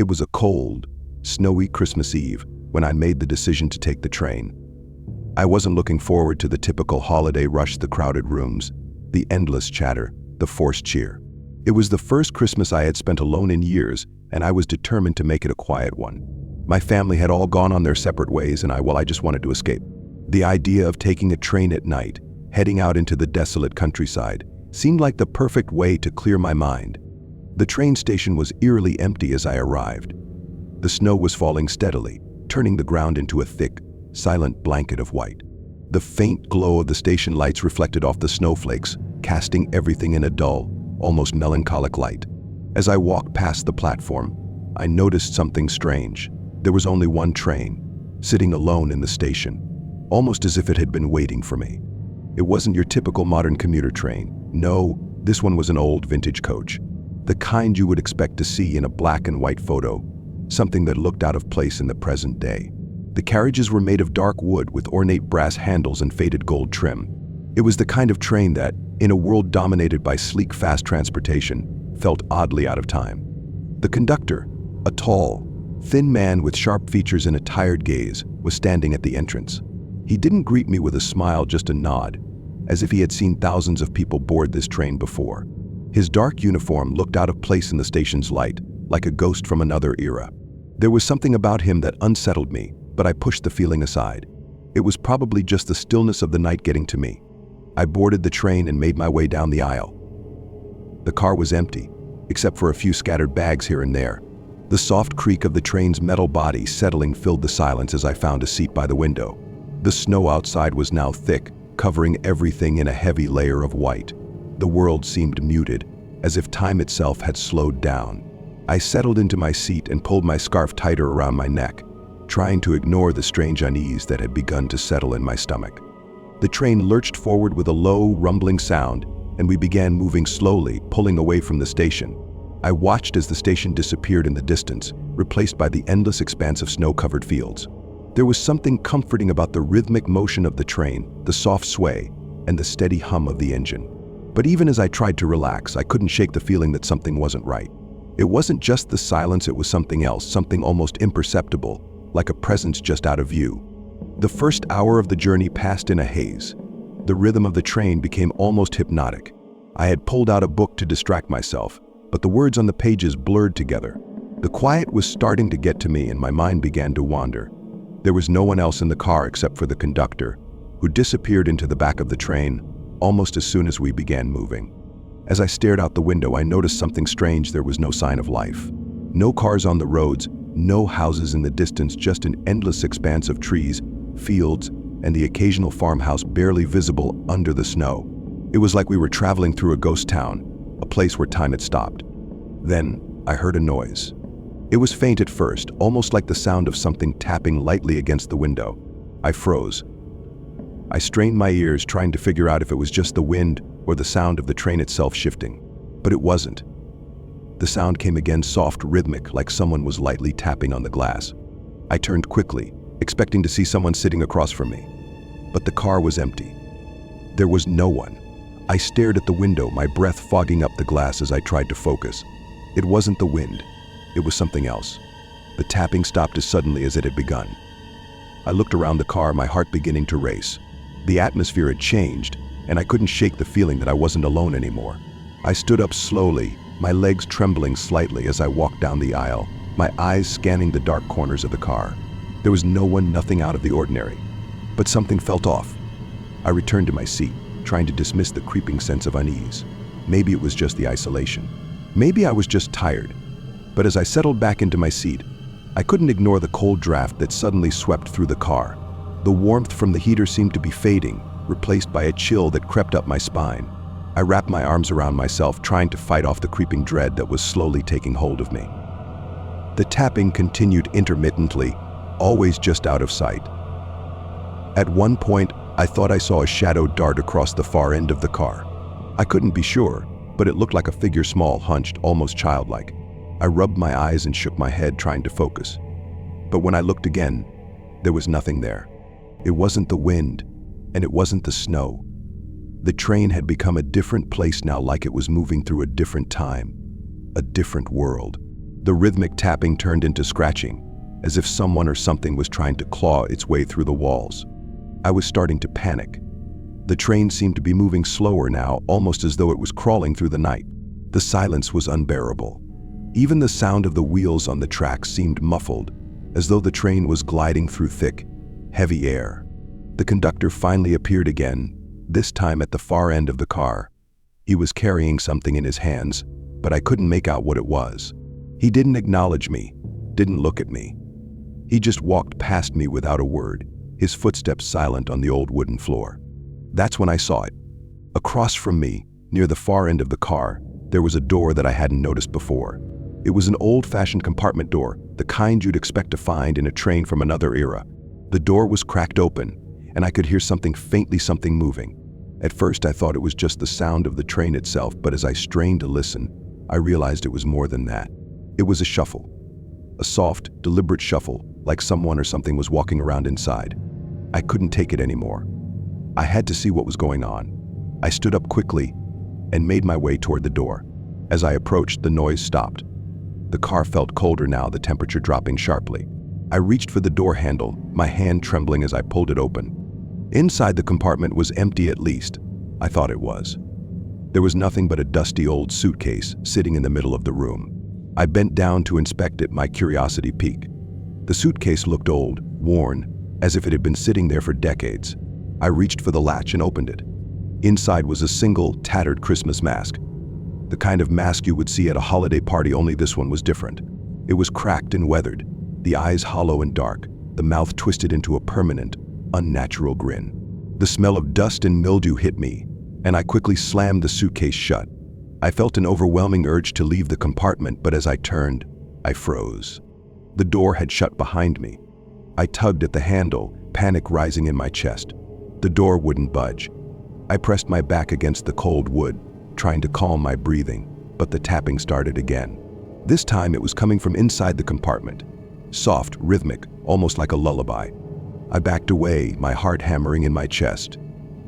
It was a cold, snowy Christmas Eve when I made the decision to take the train. I wasn't looking forward to the typical holiday rush, the crowded rooms, the endless chatter, the forced cheer. It was the first Christmas I had spent alone in years, and I was determined to make it a quiet one. My family had all gone on their separate ways, and I just wanted to escape. The idea of taking a train at night, heading out into the desolate countryside, seemed like the perfect way to clear my mind. The train station was eerily empty as I arrived. The snow was falling steadily, turning the ground into a thick, silent blanket of white. The faint glow of the station lights reflected off the snowflakes, casting everything in a dull, almost melancholic light. As I walked past the platform, I noticed something strange. There was only one train, sitting alone in the station, almost as if it had been waiting for me. It wasn't your typical modern commuter train. No, this one was an old vintage coach. The kind you would expect to see in a black and white photo, something that looked out of place in the present day. The carriages were made of dark wood with ornate brass handles and faded gold trim. It was the kind of train that, in a world dominated by sleek, fast transportation, felt oddly out of time. The conductor, a tall, thin man with sharp features and a tired gaze, was standing at the entrance. He didn't greet me with a smile, just a nod, as if he had seen thousands of people board this train before. His dark uniform looked out of place in the station's light, like a ghost from another era. There was something about him that unsettled me, but I pushed the feeling aside. It was probably just the stillness of the night getting to me. I boarded the train and made my way down the aisle. The car was empty, except for a few scattered bags here and there. The soft creak of the train's metal body settling filled the silence as I found a seat by the window. The snow outside was now thick, covering everything in a heavy layer of white. The world seemed muted, as if time itself had slowed down. I settled into my seat and pulled my scarf tighter around my neck, trying to ignore the strange unease that had begun to settle in my stomach. The train lurched forward with a low, rumbling sound, and we began moving slowly, pulling away from the station. I watched as the station disappeared in the distance, replaced by the endless expanse of snow-covered fields. There was something comforting about the rhythmic motion of the train, the soft sway, and the steady hum of the engine. But even as I tried to relax, I couldn't shake the feeling that something wasn't right. It wasn't just the silence, it was something else, something almost imperceptible, like a presence just out of view. The first hour of the journey passed in a haze. The rhythm of the train became almost hypnotic. I had pulled out a book to distract myself, but the words on the pages blurred together. The quiet was starting to get to me and my mind began to wander. There was no one else in the car except for the conductor, who disappeared into the back of the train almost as soon as we began moving. As I stared out the window, I noticed something strange. There was no sign of life. No cars on the roads, no houses in the distance, just an endless expanse of trees, fields, and the occasional farmhouse barely visible under the snow. It was like we were traveling through a ghost town, a place where time had stopped. Then I heard a noise. It was faint at first, almost like the sound of something tapping lightly against the window. I froze. I strained my ears, trying to figure out if it was just the wind or the sound of the train itself shifting. But it wasn't. The sound came again, soft, rhythmic, like someone was lightly tapping on the glass. I turned quickly, expecting to see someone sitting across from me. But the car was empty. There was no one. I stared at the window, my breath fogging up the glass as I tried to focus. It wasn't the wind. It was something else. The tapping stopped as suddenly as it had begun. I looked around the car, my heart beginning to race. The atmosphere had changed, and I couldn't shake the feeling that I wasn't alone anymore. I stood up slowly, my legs trembling slightly as I walked down the aisle, my eyes scanning the dark corners of the car. There was no one, nothing out of the ordinary. But something felt off. I returned to my seat, trying to dismiss the creeping sense of unease. Maybe it was just the isolation. Maybe I was just tired. But as I settled back into my seat, I couldn't ignore the cold draft that suddenly swept through the car. The warmth from the heater seemed to be fading, replaced by a chill that crept up my spine. I wrapped my arms around myself, trying to fight off the creeping dread that was slowly taking hold of me. The tapping continued intermittently, always just out of sight. At one point, I thought I saw a shadow dart across the far end of the car. I couldn't be sure, but it looked like a figure, small, hunched, almost childlike. I rubbed my eyes and shook my head, trying to focus. But when I looked again, there was nothing there. It wasn't the wind, and it wasn't the snow. The train had become a different place now, like it was moving through a different time, a different world. The rhythmic tapping turned into scratching, as if someone or something was trying to claw its way through the walls. I was starting to panic. The train seemed to be moving slower now, almost as though it was crawling through the night. The silence was unbearable. Even the sound of the wheels on the tracks seemed muffled, as though the train was gliding through thick, heavy air. The conductor finally appeared again, this time at the far end of the car. He was carrying something in his hands, but I couldn't make out what it was. He didn't acknowledge me, didn't look at me. He just walked past me without a word, his footsteps silent on the old wooden floor. That's when I saw it. Across from me, near the far end of the car, there was a door that I hadn't noticed before. It was an old-fashioned compartment door, the kind you'd expect to find in a train from another era. The door was cracked open, and I could hear something moving. At first I thought it was just the sound of the train itself, but as I strained to listen, I realized it was more than that. It was a shuffle. A soft, deliberate shuffle, like someone or something was walking around inside. I couldn't take it anymore. I had to see what was going on. I stood up quickly and made my way toward the door. As I approached, the noise stopped. The car felt colder now, the temperature dropping sharply. I reached for the door handle, my hand trembling as I pulled it open. Inside the compartment was empty, at least I thought it was. There was nothing but a dusty old suitcase sitting in the middle of the room. I bent down to inspect it, my curiosity piqued. The suitcase looked old, worn, as if it had been sitting there for decades. I reached for the latch and opened it. Inside was a single, tattered Christmas mask. The kind of mask you would see at a holiday party, only this one was different. It was cracked and weathered, the eyes hollow and dark, the mouth twisted into a permanent, unnatural grin. The smell of dust and mildew hit me, and I quickly slammed the suitcase shut. I felt an overwhelming urge to leave the compartment, but as I turned, I froze. The door had shut behind me. I tugged at the handle, panic rising in my chest. The door wouldn't budge. I pressed my back against the cold wood, trying to calm my breathing, but the tapping started again. This time it was coming from inside the compartment. Soft, rhythmic, almost like a lullaby. I backed away, my heart hammering in my chest.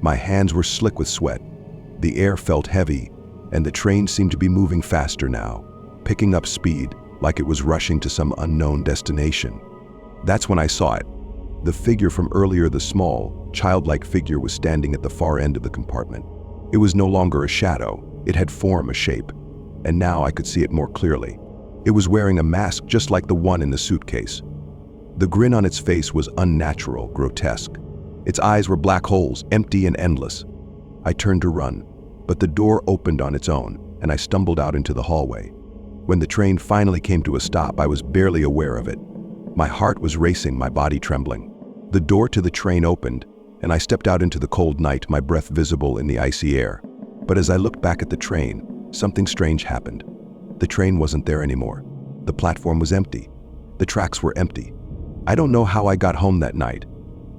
My hands were slick with sweat. The air felt heavy, and the train seemed to be moving faster now, picking up speed, like it was rushing to some unknown destination. That's when I saw it. The figure from earlier, the small, childlike figure, was standing at the far end of the compartment. It was no longer a shadow, it had form, a shape, and now I could see it more clearly. It was wearing a mask just like the one in the suitcase. The grin on its face was unnatural, grotesque. Its eyes were black holes, empty and endless. I turned to run, but the door opened on its own, and I stumbled out into the hallway. When the train finally came to a stop, I was barely aware of it. My heart was racing, my body trembling. The door to the train opened, and I stepped out into the cold night, my breath visible in the icy air. But as I looked back at the train, something strange happened. The train wasn't there anymore. The platform was empty. The tracks were empty. I don't know how I got home that night.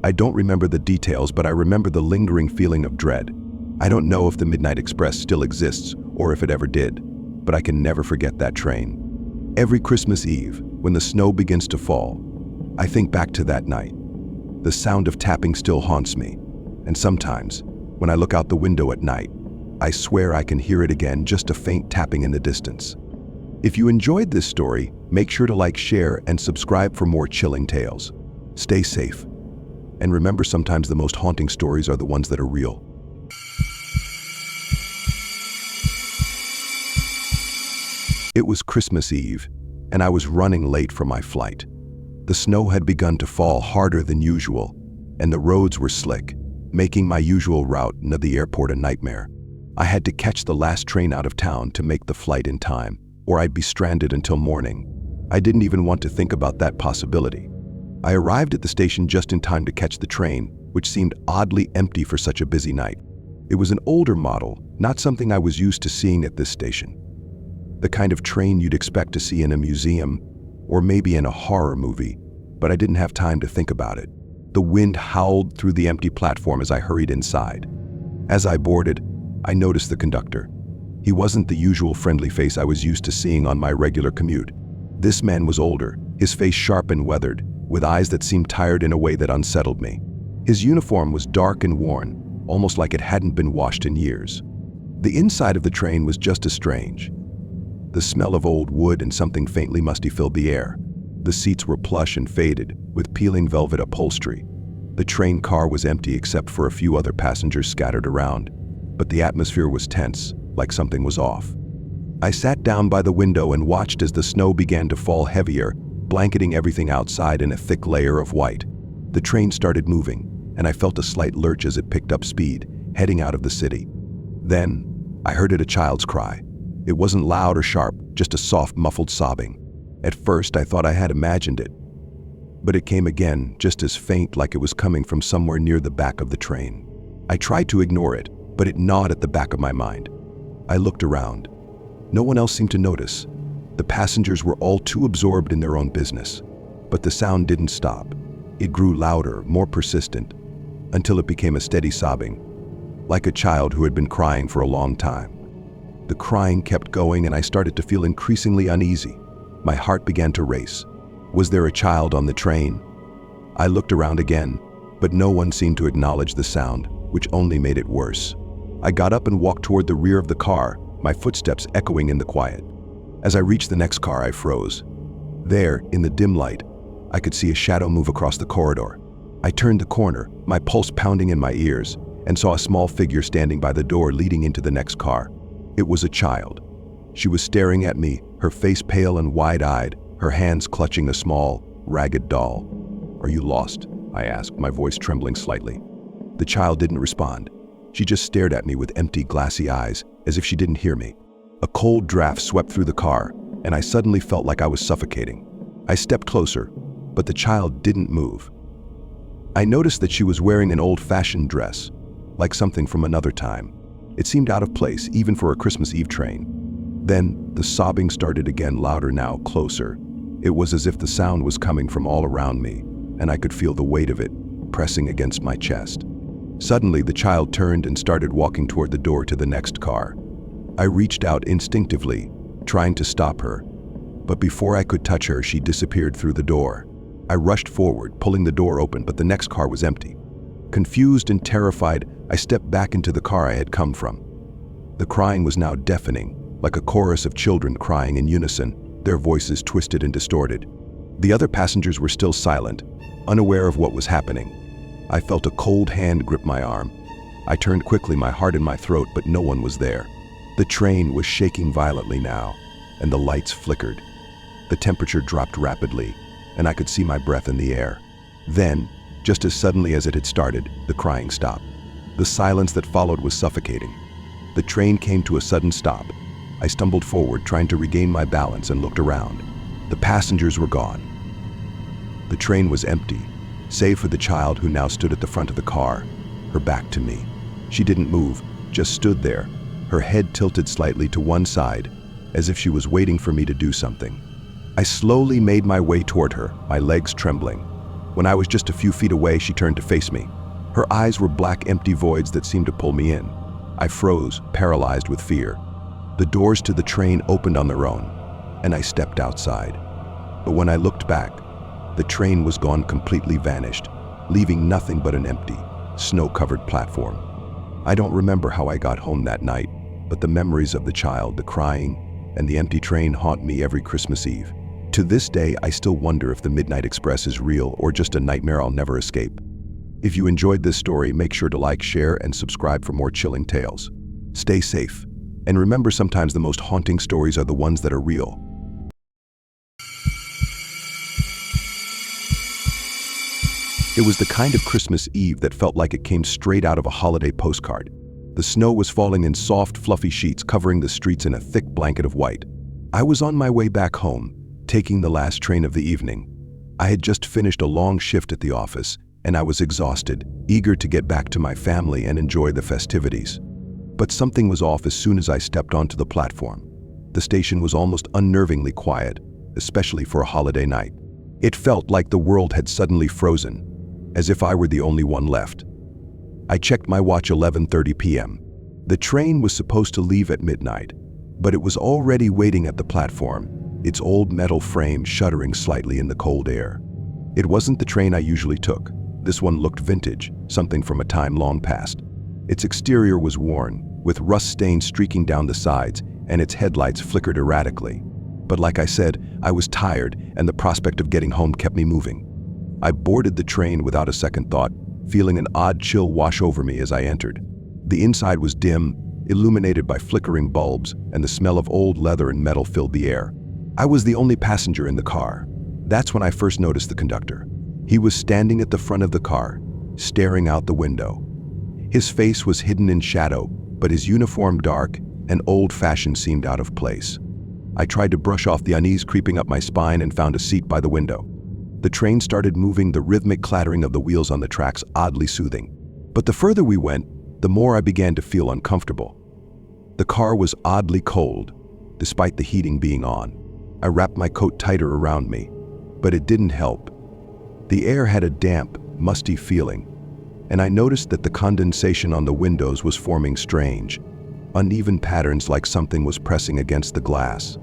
I don't remember the details, but I remember the lingering feeling of dread. I don't know if the Midnight Express still exists or if it ever did, but I can never forget that train. Every Christmas Eve, when the snow begins to fall, I think back to that night. The sound of tapping still haunts me, and sometimes, when I look out the window at night, I swear I can hear it again, just a faint tapping in the distance. If you enjoyed this story, make sure to like, share, and subscribe for more chilling tales. Stay safe, and remember, sometimes the most haunting stories are the ones that are real. It was Christmas Eve, and I was running late for my flight. The snow had begun to fall harder than usual, and the roads were slick, making my usual route to the airport a nightmare. I had to catch the last train out of town to make the flight in time, or I'd be stranded until morning. I didn't even want to think about that possibility. I arrived at the station just in time to catch the train, which seemed oddly empty for such a busy night. It was an older model, not something I was used to seeing at this station. The kind of train you'd expect to see in a museum, or maybe in a horror movie, but I didn't have time to think about it. The wind howled through the empty platform as I hurried inside. As I boarded, I noticed the conductor. He wasn't the usual friendly face I was used to seeing on my regular commute. This man was older, his face sharp and weathered, with eyes that seemed tired in a way that unsettled me. His uniform was dark and worn, almost like it hadn't been washed in years. The inside of the train was just as strange. The smell of old wood and something faintly musty filled the air. The seats were plush and faded, with peeling velvet upholstery. The train car was empty except for a few other passengers scattered around, but the atmosphere was tense, like something was off. I sat down by the window and watched as the snow began to fall heavier, blanketing everything outside in a thick layer of white. The train started moving, and I felt a slight lurch as it picked up speed, heading out of the city. Then, I heard a child's cry. It wasn't loud or sharp, just a soft, muffled sobbing. At first, I thought I had imagined it, but it came again, just as faint, like it was coming from somewhere near the back of the train. I tried to ignore it, but it gnawed at the back of my mind. I looked around. No one else seemed to notice. The passengers were all too absorbed in their own business. But the sound didn't stop. It grew louder, more persistent, until it became a steady sobbing, like a child who had been crying for a long time. The crying kept going, and I started to feel increasingly uneasy. My heart began to race. Was there a child on the train? I looked around again, but no one seemed to acknowledge the sound, which only made it worse. I got up and walked toward the rear of the car, my footsteps echoing in the quiet. As I reached the next car, I froze. There, in the dim light, I could see a shadow move across the corridor. I turned the corner, my pulse pounding in my ears, and saw a small figure standing by the door leading into the next car. It was a child. She was staring at me, her face pale and wide-eyed, her hands clutching a small, ragged doll. "Are you lost?" I asked, my voice trembling slightly. The child didn't respond. She just stared at me with empty, glassy eyes, as if she didn't hear me. A cold draft swept through the car, and I suddenly felt like I was suffocating. I stepped closer, but the child didn't move. I noticed that she was wearing an old-fashioned dress, like something from another time. It seemed out of place, even for a Christmas Eve train. Then, the sobbing started again, louder now, closer. It was as if the sound was coming from all around me, and I could feel the weight of it pressing against my chest. Suddenly, the child turned and started walking toward the door to the next car. I reached out instinctively, trying to stop her, but before I could touch her, she disappeared through the door. I rushed forward, pulling the door open, but the next car was empty. Confused and terrified, I stepped back into the car I had come from. The crying was now deafening, like a chorus of children crying in unison, their voices twisted and distorted. The other passengers were still silent, unaware of what was happening. I felt a cold hand grip my arm. I turned quickly, my heart in my throat, but no one was there. The train was shaking violently now, and the lights flickered. The temperature dropped rapidly, and I could see my breath in the air. Then, just as suddenly as it had started, the crying stopped. The silence that followed was suffocating. The train came to a sudden stop. I stumbled forward, trying to regain my balance, and looked around. The passengers were gone. The train was empty, save for the child who now stood at the front of the car, her back to me. She didn't move, just stood there, her head tilted slightly to one side, as if she was waiting for me to do something. I slowly made my way toward her, my legs trembling. When I was just a few feet away, she turned to face me. Her eyes were black, empty voids that seemed to pull me in. I froze, paralyzed with fear. The doors to the train opened on their own, and I stepped outside. But when I looked back, the train was gone, completely vanished, leaving nothing but an empty, snow-covered platform. I don't remember how I got home that night, but the memories of the child, the crying, and the empty train haunt me every Christmas Eve. To this day, I still wonder if the Midnight Express is real or just a nightmare I'll never escape. If you enjoyed this story, make sure to like, share, and subscribe for more chilling tales. Stay safe, and remember, sometimes the most haunting stories are the ones that are real. It was the kind of Christmas Eve that felt like it came straight out of a holiday postcard. The snow was falling in soft, fluffy sheets, covering the streets in a thick blanket of white. I was on my way back home, taking the last train of the evening. I had just finished a long shift at the office, and I was exhausted, eager to get back to my family and enjoy the festivities. But something was off as soon as I stepped onto the platform. The station was almost unnervingly quiet, especially for a holiday night. It felt like the world had suddenly frozen, as if I were the only one left. I checked my watch, 11:30 p.m. The train was supposed to leave at midnight, but it was already waiting at the platform, its old metal frame shuddering slightly in the cold air. It wasn't the train I usually took. This one looked vintage, something from a time long past. Its exterior was worn, with rust stains streaking down the sides, and its headlights flickered erratically. But like I said, I was tired, and the prospect of getting home kept me moving. I boarded the train without a second thought, feeling an odd chill wash over me as I entered. The inside was dim, illuminated by flickering bulbs, and the smell of old leather and metal filled the air. I was the only passenger in the car. That's when I first noticed the conductor. He was standing at the front of the car, staring out the window. His face was hidden in shadow, but his uniform dark and old-fashioned seemed out of place. I tried to brush off the unease creeping up my spine and found a seat by the window. The train started moving, the rhythmic clattering of the wheels on the tracks oddly soothing. But the further we went, the more I began to feel uncomfortable. The car was oddly cold, despite the heating being on. I wrapped my coat tighter around me, but it didn't help. The air had a damp, musty feeling, and I noticed that the condensation on the windows was forming strange, uneven patterns like something was pressing against the glass.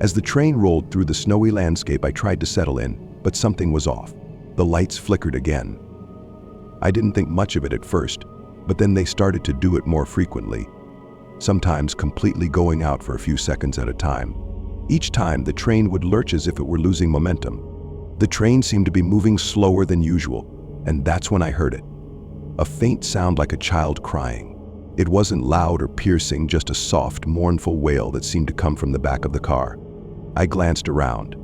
As the train rolled through the snowy landscape, I tried to settle in, but something was off. The lights flickered again. I didn't think much of it at first, but then they started to do it more frequently, sometimes completely going out for a few seconds at a time. Each time, the train would lurch as if it were losing momentum. The train seemed to be moving slower than usual, and that's when I heard it. A faint sound like a child crying. It wasn't loud or piercing, just a soft, mournful wail that seemed to come from the back of the car. I glanced around.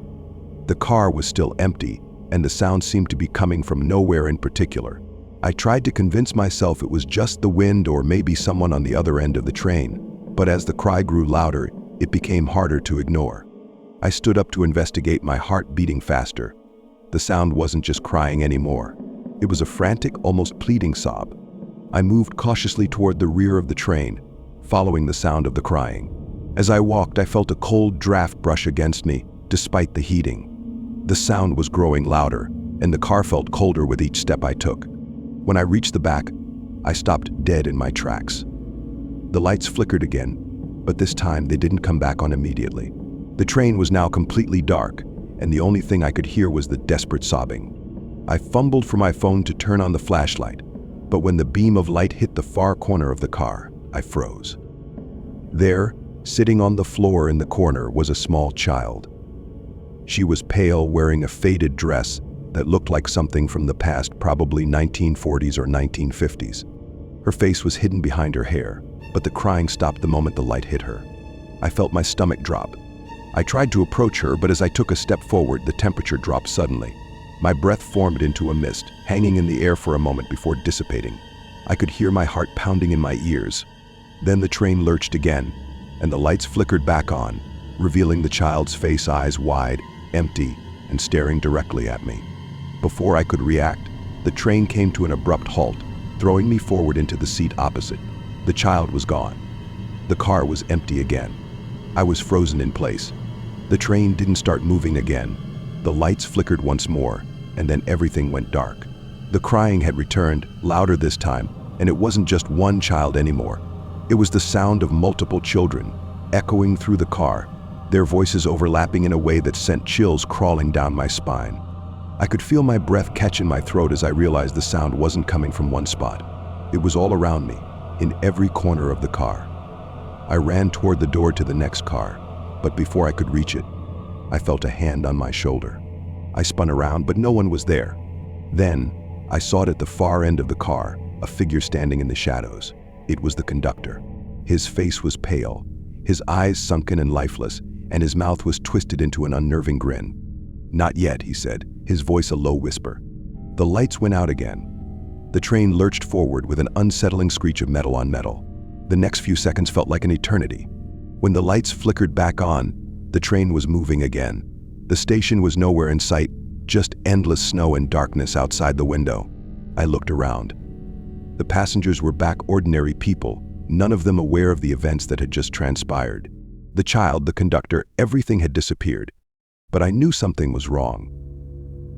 The car was still empty, and the sound seemed to be coming from nowhere in particular. I tried to convince myself it was just the wind or maybe someone on the other end of the train, but as the cry grew louder, it became harder to ignore. I stood up to investigate, my heart beating faster. The sound wasn't just crying anymore. It was a frantic, almost pleading sob. I moved cautiously toward the rear of the train, following the sound of the crying. As I walked, I felt a cold draft brush against me, despite the heating. The sound was growing louder, and the car felt colder with each step I took. When I reached the back, I stopped dead in my tracks. The lights flickered again, but this time they didn't come back on immediately. The train was now completely dark, and the only thing I could hear was the desperate sobbing. I fumbled for my phone to turn on the flashlight, but when the beam of light hit the far corner of the car, I froze. There, sitting on the floor in the corner, was a small child. She was pale, wearing a faded dress that looked like something from the past, probably 1940s or 1950s. Her face was hidden behind her hair, but the crying stopped the moment the light hit her. I felt my stomach drop. I tried to approach her, but as I took a step forward, the temperature dropped suddenly. My breath formed into a mist, hanging in the air for a moment before dissipating. I could hear my heart pounding in my ears. Then the train lurched again, and the lights flickered back on, revealing the child's face, eyes wide, empty, and staring directly at me. Before I could react, the train came to an abrupt halt, throwing me forward into the seat opposite. The child was gone. The car was empty again. I was frozen in place. The train didn't start moving again. The lights flickered once more, and then everything went dark. The crying had returned, louder this time, and it wasn't just one child anymore. It was the sound of multiple children, echoing through the car, their voices overlapping in a way that sent chills crawling down my spine. I could feel my breath catch in my throat as I realized the sound wasn't coming from one spot. It was all around me, in every corner of the car. I ran toward the door to the next car, but before I could reach it, I felt a hand on my shoulder. I spun around, but no one was there. Then, I saw it at the far end of the car, a figure standing in the shadows. It was the conductor. His face was pale, his eyes sunken and lifeless, and his mouth was twisted into an unnerving grin. "Not yet," he said, his voice a low whisper. The lights went out again. The train lurched forward with an unsettling screech of metal on metal. The next few seconds felt like an eternity. When the lights flickered back on, the train was moving again. The station was nowhere in sight, just endless snow and darkness outside the window. I looked around. The passengers were back, ordinary people, none of them aware of the events that had just transpired. The child, the conductor, everything had disappeared. But I knew something was wrong.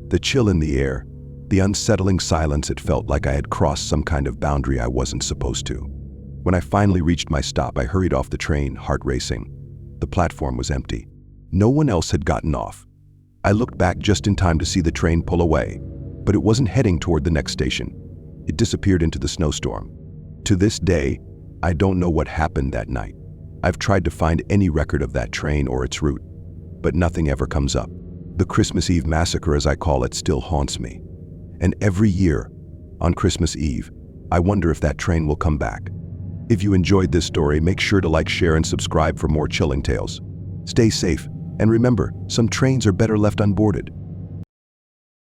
The chill in the air, the unsettling silence, it felt like I had crossed some kind of boundary I wasn't supposed to. When I finally reached my stop, I hurried off the train, heart racing. The platform was empty. No one else had gotten off. I looked back just in time to see the train pull away, but it wasn't heading toward the next station. It disappeared into the snowstorm. To this day, I don't know what happened that night. I've tried to find any record of that train or its route, but nothing ever comes up. The Christmas Eve massacre, as I call it, still haunts me. And every year, on Christmas Eve, I wonder if that train will come back. If you enjoyed this story, make sure to like, share, and subscribe for more chilling tales. Stay safe, and remember, some trains are better left unboarded.